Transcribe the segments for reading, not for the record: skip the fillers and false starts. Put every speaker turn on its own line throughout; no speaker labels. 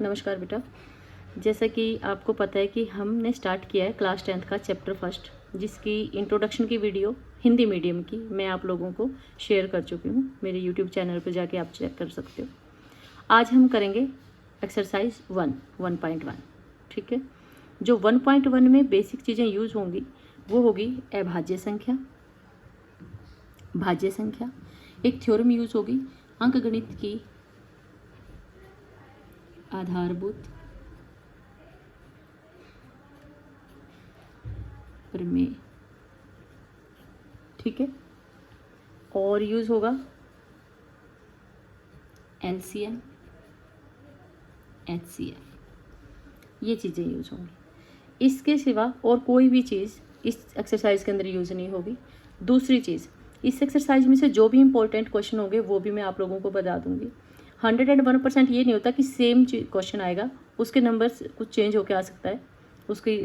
नमस्कार बेटा। जैसा कि आपको पता है कि हमने स्टार्ट किया है क्लास 10th का चैप्टर फर्स्ट, जिसकी इंट्रोडक्शन की वीडियो हिंदी मीडियम की मैं आप लोगों को शेयर कर चुकी हूँ। मेरे यूट्यूब चैनल पर जाके आप चेक कर सकते हो। आज हम करेंगे एक्सरसाइज 1.1। ठीक है। जो 1.1 में बेसिक चीज़ें यूज होंगी वो होगी अभाज्य संख्या, भाज्य संख्या, एक थ्योरम यूज होगी अंकगणित की आधारभूत प्रमेय। ठीक है। और यूज होगा एलसीएम, एचसीएफ, ये चीज़ें यूज होंगी। इसके सिवा और कोई भी चीज़ इस एक्सरसाइज के अंदर यूज नहीं होगी। दूसरी चीज़, इस एक्सरसाइज में से जो भी इंपॉर्टेंट क्वेश्चन होंगे वो भी मैं आप लोगों को बता दूंगी। 101% ये नहीं होता कि सेम क्वेश्चन आएगा, उसके नंबर्स कुछ चेंज होकर आ सकता है, उसकी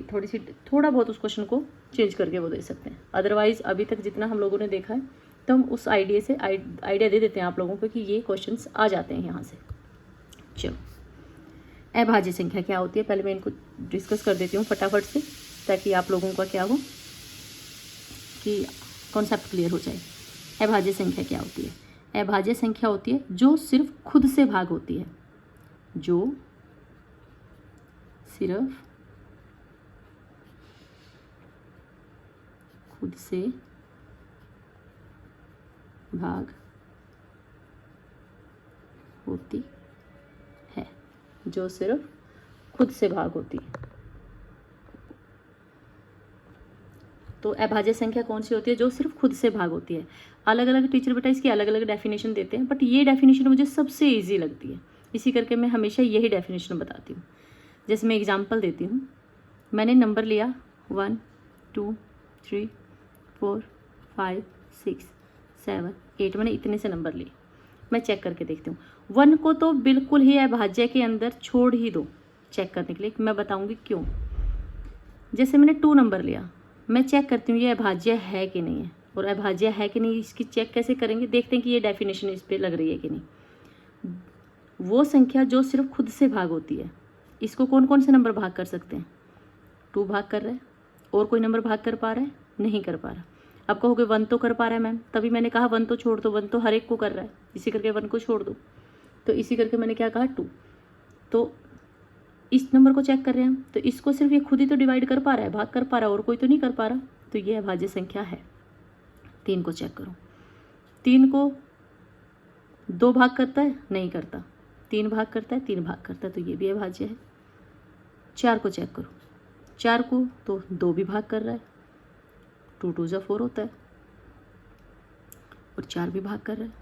थोड़ा बहुत उस क्वेश्चन को चेंज करके वो दे सकते हैं। अदरवाइज अभी तक जितना हम लोगों ने देखा है तो हम उस आइडिया दे देते हैं आप लोगों को कि ये क्वेश्चंस आ जाते हैं यहाँ से। चलो, अभाज्य संख्या क्या होती है पहले मैं इनको डिस्कस कर देती हूँ फटाफट से, ताकि आप लोगों का क्या हो कि कॉन्सेप्ट क्लियर हो जाए। अभाज्य संख्या क्या होती है? अभाज्य संख्या होती है जो सिर्फ खुद से भाग होती है, जो सिर्फ खुद से भाग होती है, जो सिर्फ खुद से भाग होती है। तो अभाज्य संख्या कौन सी होती है? जो सिर्फ खुद से भाग होती है। अलग अलग टीचर बेटा इसकी अलग अलग डेफिनेशन देते हैं, बट ये डेफिनेशन मुझे सबसे इजी लगती है, इसी करके मैं हमेशा यही डेफिनेशन बताती हूँ। जैसे मैं एग्जांपल देती हूँ, मैंने नंबर लिया 1 2 3 4 5 6 7 8, मैंने इतने से नंबर लिए। मैं चेक करके देखती हूँ। 1 को तो बिल्कुल ही अभाज्य के अंदर छोड़ ही दो चेक करने के लिए, मैं बताऊँगी क्यों। जैसे मैंने 2 नंबर लिया, मैं चेक करती हूँ ये अभाज्य है कि नहीं है, और अभाज्य है कि नहीं इसकी चेक कैसे करेंगे, देखते हैं कि ये डेफिनेशन इस पर लग रही है कि नहीं। वो संख्या जो सिर्फ खुद से भाग होती है, इसको कौन कौन से नंबर भाग कर सकते हैं? 2 भाग कर रहा है, और कोई नंबर भाग कर पा रहा है? नहीं कर पा रहा। अब कहोगे 1 तो कर पा रहा है मैम, तभी मैंने कहा 1 तो छोड़ दो, 1 तो हर एक को कर रहा है, इसी करके 1 को छोड़ दो। तो इसी करके मैंने क्या कहा 2। तो इस नंबर को चेक कर रहे हैं हम, तो इसको सिर्फ ये खुद ही तो डिवाइड कर पा रहा है, भाग कर पा रहा है, और कोई तो नहीं कर पा रहा, तो ये अभाज्य संख्या है। 3 को चेक करो, 3 को 2 भाग करता है? नहीं करता। 3 भाग करता है? 3 भाग करता है, तो ये भी अभाज्य है। 4 को चेक करो, 4 को तो 2 भी भाग कर रहा है, 2 2 4 होता है, और 4 भी भाग कर रहा है।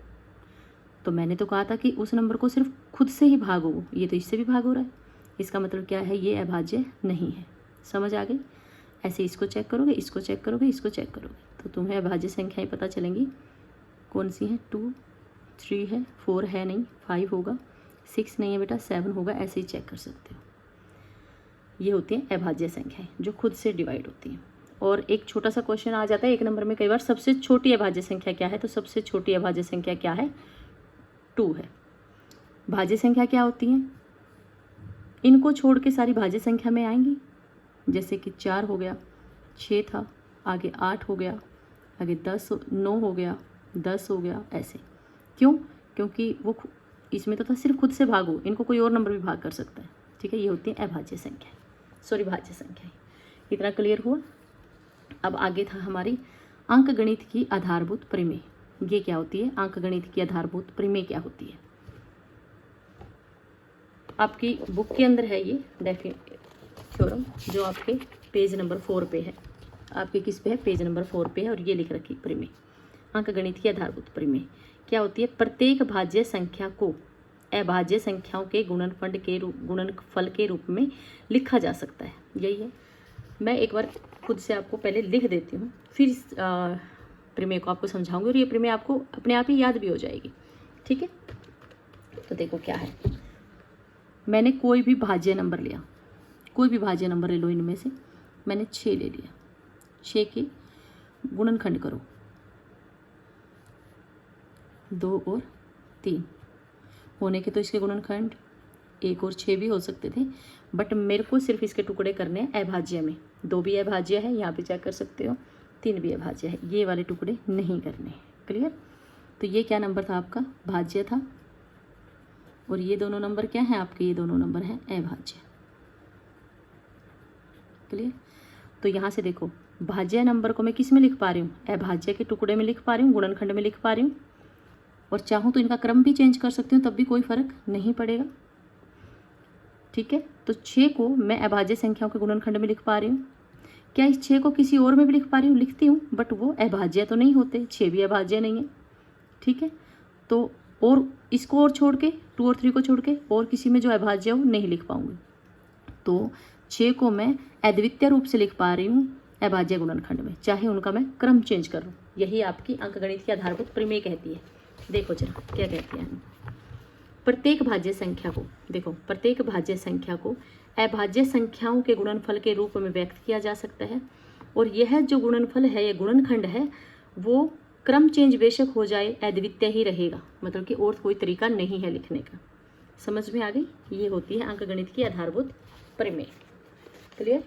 तो मैंने तो कहा था कि उस नंबर को सिर्फ खुद से ही भाग हो, ये तो इससे भी भाग हो रहा है, इसका मतलब क्या है? ये अभाज्य नहीं है। समझ आ गई? ऐसे इसको चेक करोगे, इसको चेक करोगे, इसको चेक करोगे, तो तुम्हें अभाज्य संख्याएं पता चलेंगी कौन सी हैं। 2 3 है, 4 है नहीं, 5 होगा, 6 नहीं है बेटा, 7 होगा, ऐसे ही चेक कर सकते हो। ये होती हैं अभाज्य संख्याएं जो खुद से डिवाइड होती हैं। और एक छोटा सा क्वेश्चन आ जाता है एक नंबर में कई बार, सबसे छोटी अभाज्य संख्या क्या है? तो सबसे छोटी अभाज्य संख्या क्या है? 2 है। भाज्य संख्या क्या होती हैं? इनको छोड़ के सारी भाज्य संख्या में आएंगी, जैसे कि 4 हो गया, 6 था, आगे 8 हो गया, आगे 9 हो गया, 10 हो गया, ऐसे। क्यों? क्योंकि वो इसमें तो था सिर्फ खुद से भागो, इनको कोई और नंबर भी भाग कर सकता है। ठीक है, ये होती है अभाज्य संख्या, सॉरी भाज्य संख्या। इतना क्लियर हुआ? अब आगे था हमारी अंकगणित की आधारभूत प्रमेय। ये क्या होती है? अंकगणित की आधारभूत प्रमेय क्या होती है? आपकी बुक के अंदर है ये थ्योरम, जो आपके पेज नंबर 4 पे है। आपके किस पे है? पेज नंबर 4 पे है, और ये लिख रखी प्रमेय, अंकगणित की आधारभूत प्रमेय क्या होती है? प्रत्येक भाज्य संख्या को अभाज्य संख्याओं के गुणनफल के रूप में लिखा जा सकता है। यही है। मैं एक बार खुद से आपको पहले लिख देती हूँ, फिर इस प्रमेय को आपको समझाऊंगी, और ये प्रमेय आपको अपने आप ही याद भी हो जाएगी। ठीक है, तो देखो क्या है। मैंने कोई भी भाज्य नंबर लिया, कोई भी भाज्य नंबर ले लो, इनमें से मैंने 6 ले लिया। 6 के गुणनखंड करो, 2 और 3 होने के, तो इसके गुणनखंड 1 और 6 भी हो सकते थे, बट मेरे को सिर्फ इसके टुकड़े करने हैं अभाज्य में। 2 भी अभाज्य है, यहाँ पे चेक कर सकते हो, 3 भी अभाज्य है, ये वाले टुकड़े नहीं करने। क्लियर? तो ये क्या नंबर था आपका? भाज्य था। और ये दोनों नंबर क्या हैं आपके? ये दोनों नंबर हैं अभाज्य। क्लियर? तो यहाँ से देखो, भाज्य नंबर को मैं किस में लिख पा रही हूँ? अभाज्य के टुकड़े में लिख पा रही हूँ, गुणनखंड में लिख पा रही हूँ, और चाहूँ तो इनका क्रम भी चेंज कर सकती हूँ, तब भी कोई फर्क नहीं पड़ेगा। ठीक है? तो 6 को मैं अभाज्य संख्याओं के गुणनखंड में लिख पा रही हूँ। क्या इस 6 को किसी और में भी लिख पा रही हूँ? लिखती हूँ, बट वो अभाज्य तो नहीं होते, 6 भी अभाज्य नहीं है। ठीक है? तो और इसको और छोड़ के, 2 और 3 को छोड़ के और किसी में जो अभाज्य हो नहीं लिख पाऊंगी। तो 6 को मैं अद्वितीय रूप से लिख पा रही हूँ अभाज्य गुणनखंड में, चाहे उनका मैं क्रम चेंज करूँ। यही आपकी अंकगणित की आधारभूत प्रमेय कहती है। देखो जरा क्या कहती है। प्रत्येक भाज्य संख्या को, देखो, प्रत्येक भाज्य संख्या को अभाज्य संख्याओं के गुणनफल के रूप में व्यक्त किया जा सकता है, और यह जो गुणनफल है, यह गुणनखंड है, वो क्रम चेंज बेशक हो जाए, अद्वितीय ही रहेगा। मतलब कि और कोई तरीका नहीं है लिखने का। समझ में आ गई? ये होती है अंकगणित की आधारभूत प्रमेय। क्लियर?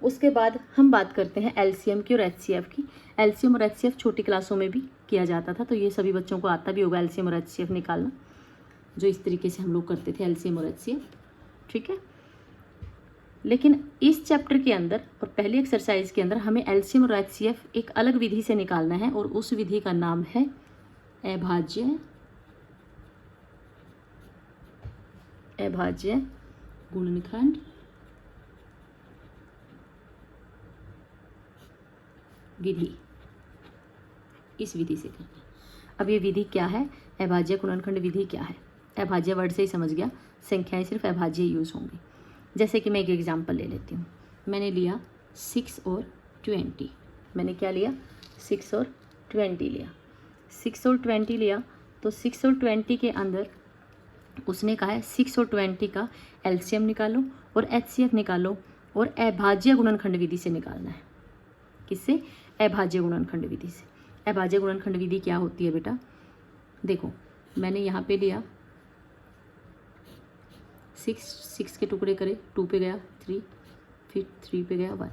उसके बाद हम बात करते हैं एलसीएम की और एचसीएफ की। एलसीएम और एचसीएफ छोटी क्लासों में भी किया जाता था, तो ये सभी बच्चों को आता भी होगा एलसीएम और एचसीएफ निकालना, जो इस तरीके से हम लोग करते थे एलसीएम और एचसीएफ। ठीक है? लेकिन इस चैप्टर के अंदर और पहली एक्सरसाइज के अंदर हमें एलसीएम और एचसीएफ एक अलग विधि से निकालना है, और उस विधि का नाम है अभाज्य गुणनखंड विधि। इस विधि से करना है। अब ये विधि क्या है? अभाज्य गुणनखंड विधि क्या है? अभाज्य वर्ड से ही समझ गया, संख्याएं सिर्फ अभाज्य यूज होंगी। जैसे कि मैं एक एग्जांपल ले लेती हूँ। मैंने लिया 6 और 20। मैंने क्या लिया? 6 और 20 लिया। 6 और 20 लिया, तो 6 और 20 के अंदर उसने कहा है 6 और 20 का एलसीएम निकालो और एचसीएफ निकालो, और अभाज्य गुणनखंड विधि से निकालना है। किससे? अभाज्य गुणनखंड विधि से। अभाज्य गुणनखंड विधि क्या होती है बेटा? देखो, मैंने यहाँ पे लिया 6 के टुकड़े करे, 2 पे गया 3, फिर 3 पे गया 1।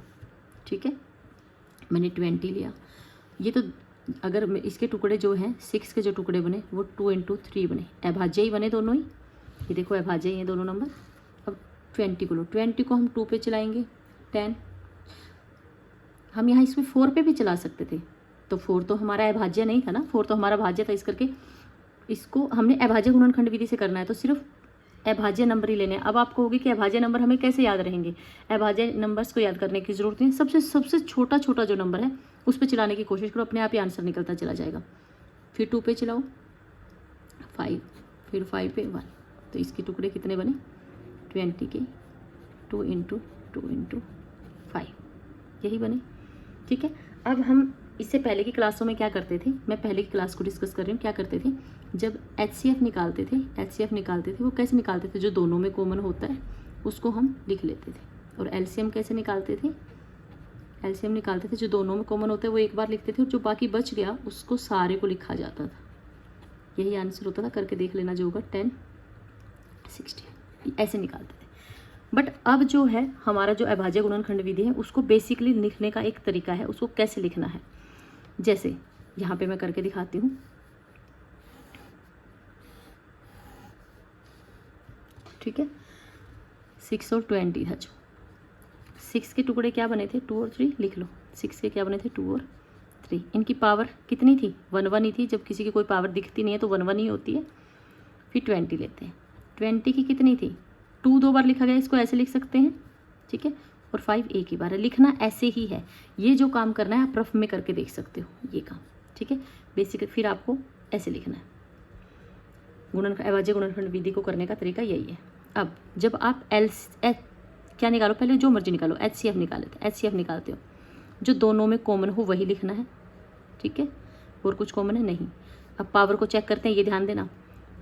ठीक है? मैंने 20 लिया। ये तो अगर मैं इसके टुकड़े जो हैं, 6 के जो टुकड़े बने वो 2 × 3 बने, अभाज्य ही बने दोनों ही। ये देखो अभाज्य ही हैं दोनों नंबर। अब 20 को लो, 20 को हम 2 पे चलाएंगे 10। हम यहाँ इसमें 4 पे भी चला सकते थे, तो 4 तो हमारा अभाज्य नहीं था ना, 4 तो हमारा भाज्य था। इस करके इसको हमने अभाज्य गुणनखंड विधि से करना है, तो सिर्फ अभाज्य नंबर ही लेने हैं। अब आपको होगी कि अभाज्य नंबर हमें कैसे याद रहेंगे? अभाज्य नंबर्स को याद करने की जरूरत नहीं। सबसे छोटा छोटा जो नंबर है उस पर चलाने की कोशिश करो, अपने आप ही आंसर निकलता चला जाएगा। फिर 2 पे चलाओ 5, फिर 5 पे 1, तो इसके टुकड़े कितने बने? 20 के 2 × 2 × 5, यही बने। ठीक है? अब हम इससे पहले की क्लासों में क्या करते थे? मैं पहले की क्लास को डिस्कस कर रही हूँ। क्या करते थे? जब एचसीएफ निकालते थे, वो कैसे निकालते थे? जो दोनों में कॉमन होता है उसको हम लिख लेते थे। और एलसीएम कैसे निकालते थे? एलसीएम निकालते थे, जो दोनों में कॉमन होता है वो एक बार लिखते थे, और जो बाकी बच गया उसको सारे को लिखा जाता था। यही आंसर होता था। करके देख लेना जो होगा 10, 60, ऐसे निकालते थे। बट अब जो है हमारा जो अभाज्य गुणनखंड विधि है, उसको बेसिकली लिखने का एक तरीका है। उसको कैसे लिखना है? जैसे यहाँ पे मैं करके दिखाती हूँ। ठीक है? 6 और 20 था जो 6 के टुकड़े क्या बने थे? 2 और 3 लिख लो। 6 के क्या बने थे? 2 और 3। इनकी पावर कितनी थी? 1 1 ही थी। जब किसी की कोई पावर दिखती नहीं है तो 1 1 ही होती है। फिर 20 लेते हैं। 20 की कितनी थी? 2 2 बार लिखा गया, इसको ऐसे लिख सकते हैं। ठीक है? और 5 एक ही बार है। लिखना ऐसे ही है। ये जो काम करना है आप रफ में करके देख सकते हो ये काम। ठीक है? बेसिक फिर आपको ऐसे लिखना है। अभाज्य गुणनखंड विधि को करने का तरीका यही है। अब जब आप क्या निकालो? पहले जो मर्जी निकालो। एचसीएफ निकालते हो, जो दोनों में कॉमन हो वही लिखना है। ठीक है? और कुछ कॉमन है नहीं। अब पावर को चेक करते हैं, ये ध्यान देना।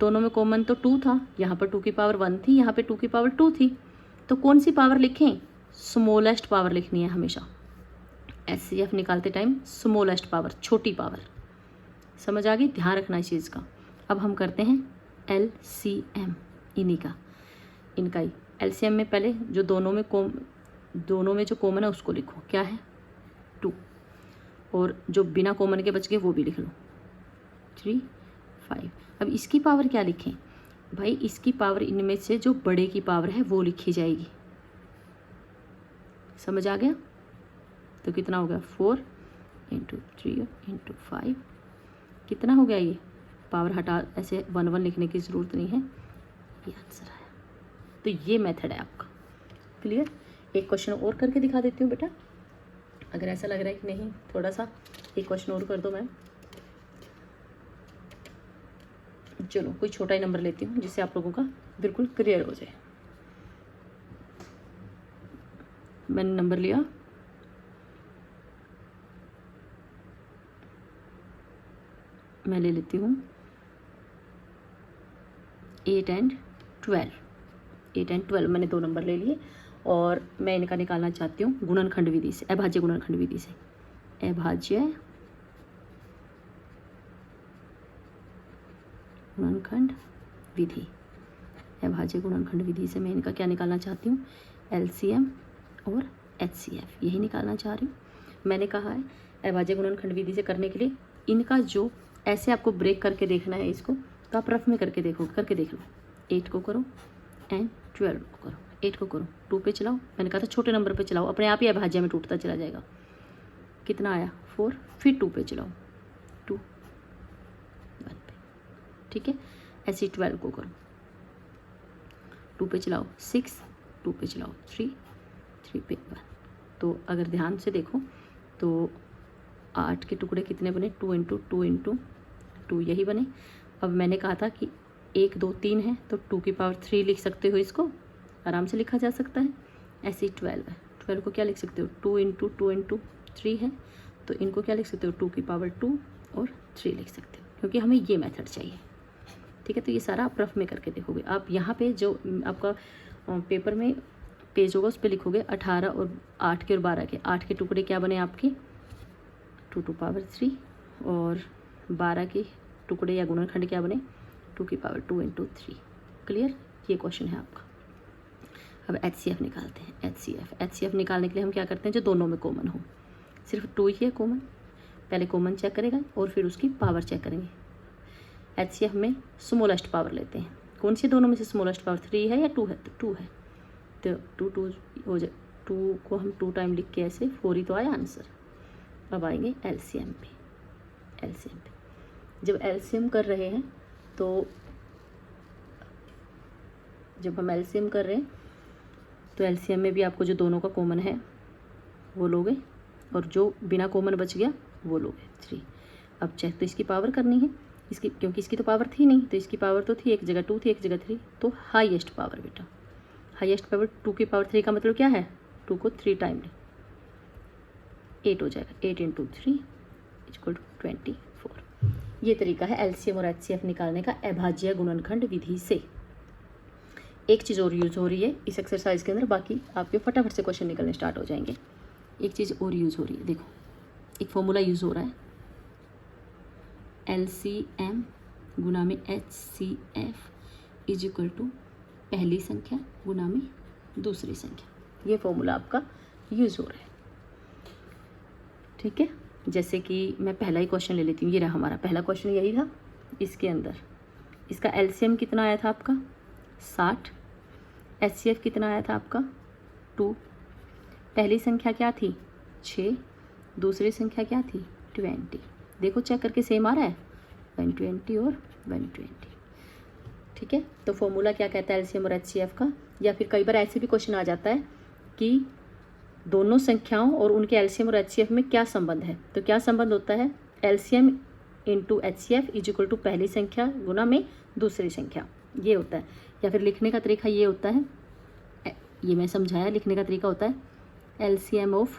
दोनों में कॉमन तो 2 था, यहाँ पर 2 की पावर 1 थी, यहाँ पे 2 की पावर 2 थी। तो कौन सी पावर लिखें? स्मॉलेस्ट पावर लिखनी है हमेशा। एचसीएफ निकालते टाइम स्मॉलेस्ट पावर, छोटी पावर। समझ आ गई? ध्यान रखना इस चीज़ का। अब हम करते हैं एलसीएम। इन्हीं का, इनका ही एलसीएम में पहले जो दोनों में जो कॉमन है उसको लिखो, क्या है 2, और जो बिना कॉमन के बच गए वो भी लिख लो 3 5। अब इसकी पावर क्या लिखें भाई, इसकी पावर इनमें से जो बड़े की पावर है वो लिखी जाएगी। समझ आ गया? तो कितना हो गया 4 इंटू 3 इंटू 5, कितना हो गया ये, पावर हटा ऐसे 1 1 लिखने की ज़रूरत नहीं है, ये आंसर आया। तो ये मेथड है आपका। क्लियर? एक क्वेश्चन और करके दिखा देती हूँ बेटा, अगर ऐसा लग रहा है कि नहीं थोड़ा सा एक क्वेश्चन और कर दो मैम। चलो कोई छोटा ही नंबर लेती हूँ जिससे आप लोगों का बिल्कुल क्लियर हो जाए। मैंने नंबर लिया, मैं ले लेती हूँ 8 एंड 12। 8 एंड 12 मैंने 2 नंबर ले लिए और मैं इनका निकालना चाहती हूँ गुणनखंड विधि से, अभाज्य गुणनखंड विधि से। अभाज्य गुणनखंड विधि, अभाज्य गुणनखंड विधि से मैं इनका क्या निकालना चाहती हूँ, एलसीएम और एचसीएफ, यही निकालना चाह रही हूँ। मैंने कहा है अभाज्य गुणनखंड विधि से करने के लिए इनका जो ऐसे आपको ब्रेक करके देखना है इसको, तो आप रफ में करके देख लो। 8 को करो एंड 12 को करो, 8 को करो 2 पे चलाओ, मैंने कहा था छोटे नंबर पे चलाओ, अपने आप ही अभाज्य में टूटता चला जाएगा। कितना आया 4, फिर 2 पे चलाओ 2 1 पे, ठीक है। ऐसे 12 को करो 2 पे चलाओ 6, 2 पे चलाओ 3 पे 1। तो अगर ध्यान से देखो तो 8 के टुकड़े कितने बने, 2 इंटू 2 इंटू 2 यही बने। अब मैंने कहा था कि 1 2 3 है तो 2 की पावर 3 लिख सकते हो, इसको आराम से लिखा जा सकता है। ऐसे ही 12 है, 12 को क्या लिख सकते हो 2 इंटू 3 है, तो इनको क्या लिख सकते हो 2 की पावर 2 और 3 लिख सकते हो, क्योंकि हमें ये मेथड चाहिए। ठीक है, तो ये सारा आप रफ में करके देखोगे। आप यहाँ पे जो आपका पेपर में पेज होगा उस पर लिखोगे 18 और 8 के और 12 के, 8 के टुकड़े क्या बने आपके 2 टू पावर 3 और 12 के टुकड़े या गुणनखंड क्या बने 2 की पावर 2 इंटू 3। क्लियर? ये क्वेश्चन है आपका। अब एचसीएफ निकालते हैं। एचसीएफ निकालने के लिए हम क्या करते हैं, जो दोनों में कॉमन हो, सिर्फ 2 ही है कॉमन, पहले कॉमन चेक करेगा और फिर उसकी पावर चेक करेंगे। एचसीएफ में स्मॉलेस्ट पावर लेते हैं, कौन सी दोनों में से स्मॉलेस्ट पावर 3 है या 2 है, तो 2 है, तो 2 हो जाए, 2 को हम 2 टाइम लिख के ऐसे 4 ही तो आया आंसर। अब आएंगे एलसीएम पे। जब एलसीएम कर रहे हैं तो जब हम एलसीएम कर रहे हैं तो एलसीएम में भी आपको जो दोनों का कॉमन है वो लोगे और जो बिना कॉमन बच गया वो लोगे 3। अब चेक तो इसकी पावर करनी है, इसकी क्योंकि इसकी तो पावर थी नहीं, तो इसकी पावर तो थी, एक जगह 2 थी एक जगह 3, तो हाईएस्ट पावर बेटा, हाईएस्ट पावर 2 की पावर 3 का मतलब क्या है 2 को 3 टाइम ले 8 हो जाएगा, 8 इंटू 3 इक्वल टू 24। ये तरीका है एलसीएम और एचसीएफ निकालने का अभाज्य गुणनखंड विधि से। एक चीज़ और यूज़ हो रही है इस एक्सरसाइज के अंदर, बाकी आपके फटाफट से क्वेश्चन निकलने स्टार्ट हो जाएंगे। एक चीज़ और यूज़ हो रही है, देखो एक फॉर्मूला यूज़ हो रहा है, एलसीएम गुना में एचसीएफ इज इक्वल टू पहली संख्या गुना में दूसरी संख्या। ये फॉर्मूला आपका यूज़ हो रहा है। ठीक है, जैसे कि मैं पहला ही क्वेश्चन ले लेती हूँ, ये रहा हमारा पहला क्वेश्चन, यही था। इसके अंदर इसका एलसीएम कितना आया था आपका 60, एचसीएफ कितना आया था आपका 2, पहली संख्या क्या थी 6, दूसरी संख्या क्या थी 20। देखो चेक करके सेम आ रहा है 120 और 120। ठीक है, तो फॉर्मूला क्या कहता है एलसीएम और एचसीएफ का, या फिर कई बार ऐसे भी क्वेश्चन आ जाता है कि दोनों संख्याओं और उनके एलसीएम और एचसीएफ में क्या संबंध है, तो क्या संबंध होता है LCM into HCF is equal to पहली संख्या गुना में दूसरी संख्या, ये होता है। या फिर लिखने का तरीका ये होता है, ये मैं समझाया, लिखने का तरीका होता है एलसीएम ऑफ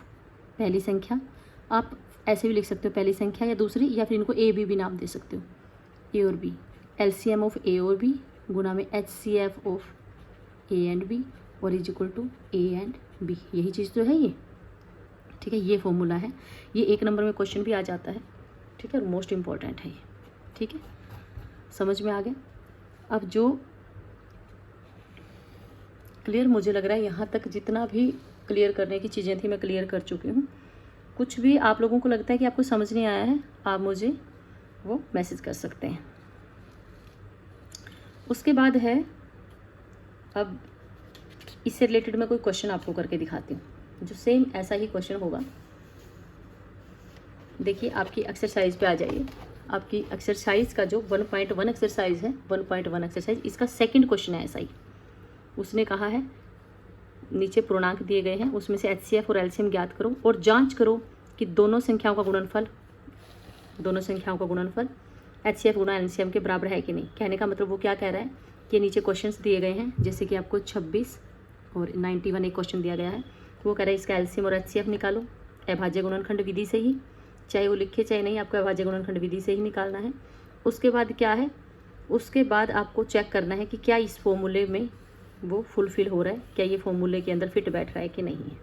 पहली संख्या, आप ऐसे भी लिख सकते हो पहली संख्या या दूसरी, या फिर इनको ए बी भी नाम दे सकते हो, ए और बी, एलसीएम ऑफ ए और बी गुना में HCF of A and B और is equal to A and B, यही चीज़ तो है ये। ठीक है, ये फॉर्मूला है, ये 1 नंबर में क्वेश्चन भी आ जाता है। ठीक है, मोस्ट इम्पॉर्टेंट है ये। ठीक है, समझ में आ गया। अब जो क्लियर? मुझे लग रहा है यहाँ तक जितना भी क्लियर करने की चीज़ें थी मैं क्लियर कर चुकी हूँ। कुछ भी आप लोगों को लगता है कि आपको समझ नहीं आया है, आप मुझे वो मैसेज कर सकते हैं। उसके बाद है, अब इससे रिलेटेड मैं कोई क्वेश्चन आपको करके दिखाती हूँ जो सेम ऐसा ही क्वेश्चन होगा। देखिए आपकी एक्सरसाइज पे आ जाइए। आपकी एक्सरसाइज का जो 1.1 एक्सरसाइज है, 1.1 एक्सरसाइज, इसका सेकंड क्वेश्चन है ऐसा ही। उसने कहा है नीचे पूर्णांक दिए गए हैं, उसमें से एचसीएफ और एलसीएम ज्ञात करो और जांच करो कि दोनों संख्याओं का गुणनफल एचसीएफ गुणा एलसीएम के बराबर है कि नहीं। कहने का मतलब वो क्या कह रहा है कि नीचे क्वेश्चंस दिए गए हैं, जैसे कि आपको 26 और 91 एक क्वेश्चन दिया गया है। वो कह रहा है इसका एलसीएम और एचसीएफ निकालो अभाज्य गुणनखंड विधि से ही, चाहे वो लिखे चाहे नहीं, आपको अभाज्य गुणनखंड विधि से ही निकालना है। उसके बाद क्या है, उसके बाद आपको चेक करना है कि क्या इस फॉर्मूले में वो फुलफिल हो रहा है, क्या ये फॉर्मूले के अंदर फिट बैठ रहा है कि नहीं है।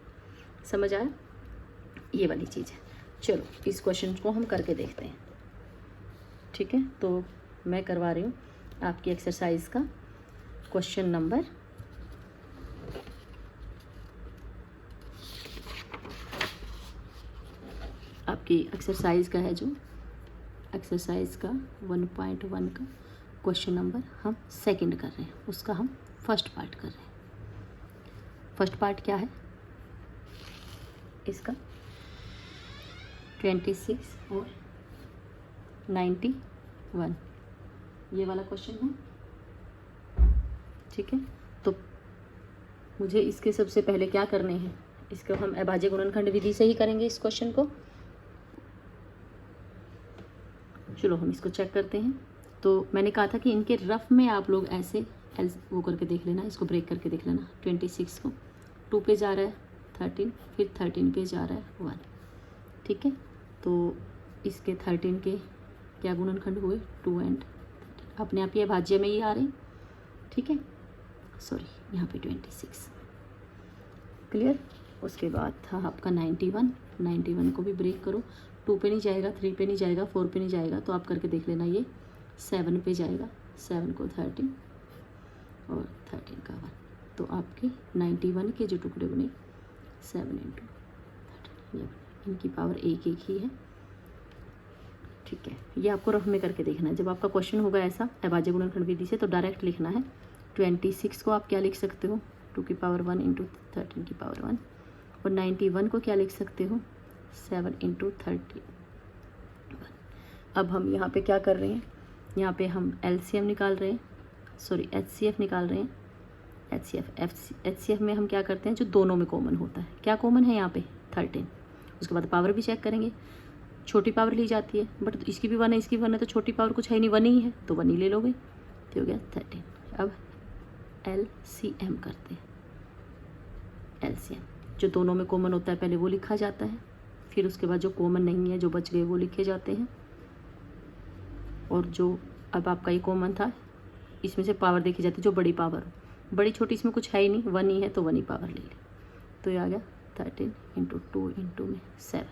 समझ आया? ये वाली चीज़ है। चलो इस क्वेश्चन को हम करके देखते हैं। ठीक है, तो मैं करवा रही हूँ आपकी एक्सरसाइज का क्वेश्चन नंबर आपकी एक्सरसाइज का है, जो एक्सरसाइज का 1.1 का क्वेश्चन नंबर हम सेकंड कर रहे हैं, उसका हम फर्स्ट पार्ट कर रहे हैं। फर्स्ट पार्ट क्या है इसका? 26 और 91 ये वाला क्वेश्चन है। ठीक है, तो मुझे इसके सबसे पहले क्या करने हैं, इसको हम अभाज्य गुणनखंड विधि से ही करेंगे इस क्वेश्चन को। चलो हम इसको चेक करते हैं। तो मैंने कहा था कि इनके रफ में आप लोग ऐसे वो करके देख लेना, इसको ब्रेक करके देख लेना। 26 को 2 पे जा रहा है 13, फिर 13 पे जा रहा है 1। ठीक है, तो इसके 13 के क्या गुणनखंड हुए? 2 एंड 13 अपने आप ही अभाज्य में ही आ रहे। ठीक है, सॉरी यहाँ पे 26। क्लियर? उसके बाद था आपका 91 को भी ब्रेक करो। 2 पे नहीं जाएगा, 3 पे नहीं जाएगा, 4 पे नहीं जाएगा, तो आप करके देख लेना। ये 7 पे जाएगा, 7 को 13 और 13 का 1, तो आपके 91 के जो टुकड़े बने 7 × 13 ये बने। इनकी पावर एक ही है। ठीक है, ये आपको रफ में करके देखना है। जब आपका क्वेश्चन होगा ऐसा अभाज्य गुणनखंड विधि से, तो डायरेक्ट लिखना है। 26 को आप क्या लिख सकते हो? 2 की पावर 1 × 13 की पावर 1। और 91 को क्या लिख सकते हो? 7 × 13। अब हम यहाँ पे क्या कर रहे हैं, यहाँ पे हम एलसीएम निकाल रहे हैं, सॉरी एचसीएफ निकाल रहे हैं। एचसीएफ में हम क्या करते हैं, जो दोनों में कॉमन होता है। क्या कॉमन है यहाँ पे? 13। उसके बाद पावर भी चेक करेंगे, छोटी पावर ली जाती है, बट इसकी भी 1 है, इसकी भी 1 है, तो छोटी पावर कुछ है नहीं, 1 ही है, तो 1 ही ले लोगे। तो हो गया 13। अब एलसीएम करते हैं। एलसीएम जो दोनों में कॉमन होता है पहले वो लिखा जाता है, फिर उसके बाद जो कॉमन नहीं है, जो बच गए, वो लिखे जाते हैं। और जो अब आपका ये कॉमन था, इसमें से पावर देखी जाती है जो बड़ी पावर हो। बड़ी छोटी इसमें कुछ है ही नहीं, 1 ही है, तो 1 ही पावर ले ली। तो ये आ गया 13 × 2 × में 7।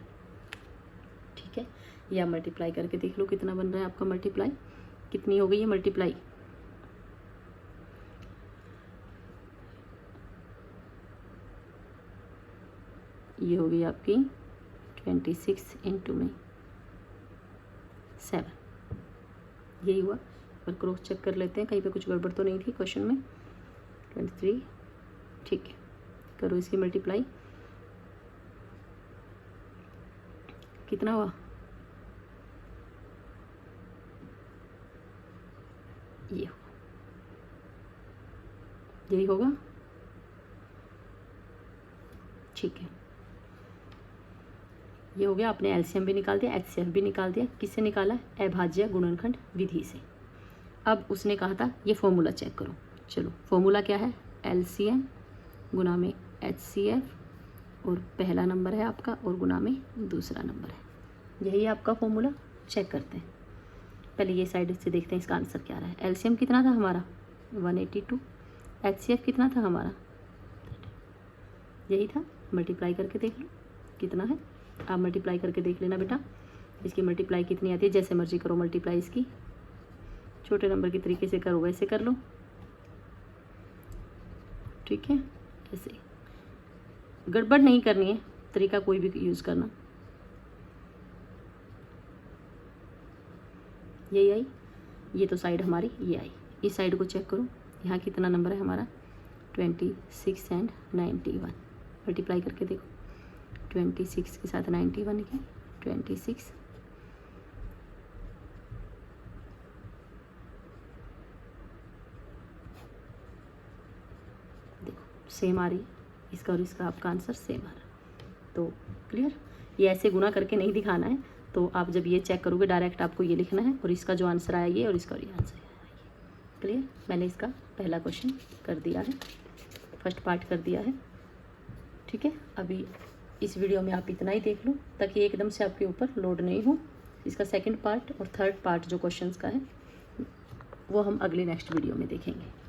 ठीक है, या मल्टीप्लाई करके देख लो कितना बन रहा है आपका मल्टीप्लाई। कितनी हो गई है मल्टीप्लाई? ये हो गई आपकी 26 × में 7। यही हुआ। पर क्रॉस चेक कर लेते हैं, कहीं पे कुछ गड़बड़ तो नहीं थी क्वेश्चन में। 23। ठीक है, करो इसकी मल्टीप्लाई। कितना हुआ? ये हुआ, यही होगा। ठीक है, ये हो गया। आपने एलसीएम भी निकाल दिया, एचसीएफ भी निकाल दिया। किससे निकाला? अभाज्य गुणनखंड विधि से। अब उसने कहा था ये फॉर्मूला चेक करो। चलो फॉर्मूला क्या है? एलसीएम गुना में एचसीएफ और पहला नंबर है आपका और गुना में दूसरा नंबर है। यही आपका फॉर्मूला। चेक करते हैं, पहले ये साइड से देखते हैं इसका आंसर क्या रहा है। एलसीएम कितना था हमारा? 182। एचसीएफ कितना था हमारा? यही था। मल्टीप्लाई करके देख लो कितना है। आप मल्टीप्लाई करके देख लेना बेटा, इसकी मल्टीप्लाई कितनी आती है। जैसे मर्जी करो मल्टीप्लाई इसकी, छोटे नंबर के तरीके से करो वैसे कर लो। ठीक है, ऐसे गड़बड़ नहीं करनी है, तरीका कोई भी यूज़ करना। यही आई, ये तो साइड हमारी ये आई। इस साइड को चेक करो, यहाँ कितना नंबर है हमारा 26 एंड 91। मल्टीप्लाई करके देखो, 26 के साथ 91 की 26, देखो सेम आ रही है, इसका और इसका आपका आंसर सेम आ रहा है। तो क्लियर, ये ऐसे गुना करके नहीं दिखाना है, तो आप जब ये चेक करोगे डायरेक्ट आपको ये लिखना है, और इसका जो आंसर आया ये, और इसका और ये आंसर आया ये। क्लियर, मैंने इसका पहला क्वेश्चन कर दिया है, फर्स्ट पार्ट कर दिया है। ठीक है, अभी इस वीडियो में आप इतना ही देख लो ताकि एकदम से आपके ऊपर लोड नहीं हो। इसका सेकंड पार्ट और थर्ड पार्ट जो क्वेश्चंस का है वो हम अगले नेक्स्ट वीडियो में देखेंगे।